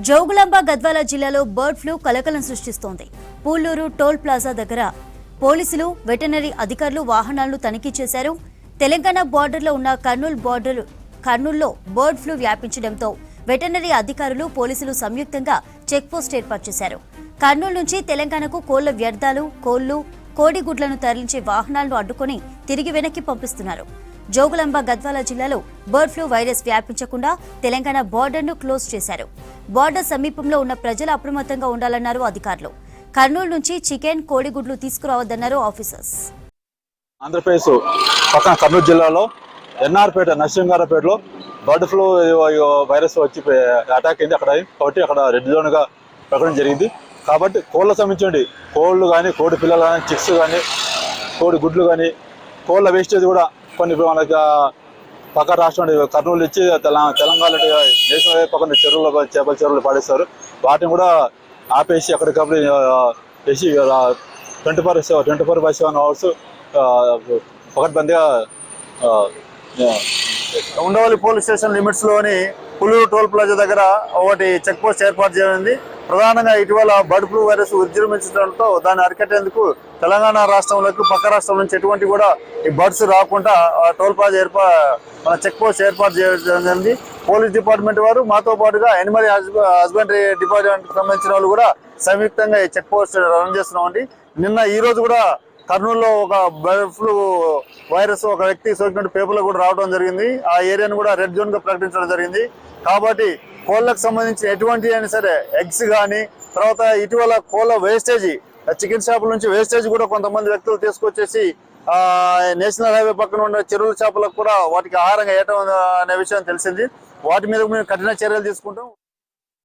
జోగులాంబ గద్వాల జిల్లాలో bird flu కలకలం సృష్టిస్తోంది. పూల్లూరు టోల్ ప్లాజా దగ్గర పోలీసులు, వెటర్నరీ అధికారులు వాహనాలను తనిఖీ చేశారు. తెలంగాణ బార్డర్లో ఉన్న కర్నూలులో బర్డ్ ఫ్లూ వ్యాపించడంతో వెటర్నరీ అధికారులు, పోలీసులు సంయుక్తంగా చెక్పోస్ట్ ఏర్పాటు చేశారు. కర్నూలు నుంచి తెలంగాణకు కోళ్ల వ్యర్థాలు, కోళ్లు, కోడిగుడ్లను తరలించే వాహనాలను అడ్డుకొని తిరిగి వెనక్కి పంపిస్తున్నారు. జోగులాంబ గద్వాల జిల్లాలో బర్డ్ ఫ్లూ వైరస్ వ్యాపించకుండా తెలంగాణ బార్డర్ను క్లోజ్ చేశారు. బార్డర్ సమీపంలో ఉన్న ప్రజలు అప్రమత్తంగా ఉండాలన్నారు అధికారులు. కర్నూలు నుంచి చికెన్, కోడిగుడ్లు తీసుకురావద్దన్నారు ఆఫీసర్స్. ఆంధ్రప్రదేశ్ పక్కన కర్నూలు జిల్లాలో ఎన్ఆర్పేట, నరసింగారపేటలో బర్డ్ ఫ్లూ వైరస్ వచ్చి అటాక్ అయింది. కాబట్టి అక్కడ రెడ్ జోన్గా పెట్టడం జరిగింది. కాబట్టి కోళ్ళ సంబంధించండి, కోళ్ళు కానీ, కోడి పిల్లలు కానీ, చిక్స్ కానీ, కోడి గుడ్లు కానీ, కోళ్ళ వేస్టేజ్ కూడా కొన్ని మనకి పక్క రాష్ట్రం కర్నూలు ఇచ్చి తెలంగాణ నేషనల్ పక్కన చెరువులు, చేపల చెరువులు పాడేస్తారు. వాటిని కూడా ఆపేసి అక్కడికప్పుడు వేసి 24/7 అవర్స్ పకడ్బందీగా ఉండవల్లి పోలీస్ స్టేషన్ లిమిట్స్ లోని పుల్లూరు టోల్ ప్లాజా దగ్గర ఒకటి చెక్ పోస్ట్ ఏర్పాటు చేయనుంది. ప్రధానంగా ఇటీవల బర్డ్ ఫ్లూ వైరస్ విజృంభించడంతో దాన్ని అరికట్టేందుకు తెలంగాణ రాష్ట్రంలోకి పక్క రాష్ట్రం నుంచి ఎటువంటి కూడా ఈ బర్డ్స్ రాకుండా టోల్ ప్లాజా మన చెక్ పోస్ట్ ఏర్పాటు చేయడం. పోలీస్ డిపార్ట్మెంట్ వారు మాతో పాటుగా యానిమల్ హస్బెండరీ డిపార్ట్మెంట్ సంబంధించిన వాళ్ళు కూడా సంయుక్తంగా ఈ చెక్ పోస్ట్ రన్ చేస్తున్నామండి. ఈ రోజు కూడా కర్నూలులో ఒక బర్డ్ ఫ్లూ వైరస్ ఒక వ్యక్తి సోకినట్టు పేపర్లో కూడా రావడం జరిగింది. ఆ ఏరియాను కూడా రెడ్ జోన్ గా ప్రకటించడం జరిగింది. కాబట్టి కోళ్ళకు సంబంధించి ఎటువంటి అయినా సరే ఎగ్స్ కానీ, తర్వాత ఇటీవల కోళ్ళ వేస్టేజ్, చికెన్ షాపుల నుంచి వేస్టేజ్ కూడా కొంతమంది వ్యక్తులు తీసుకొచ్చేసి నేషనల్ హైవే పక్కన ఉన్న చెరువుల చేపలకు కూడా వాటికి ఆహారంగా వేయటం అనే విషయం తెలిసింది. వాటి మీద మేము కఠిన చర్యలు తీసుకుంటాం.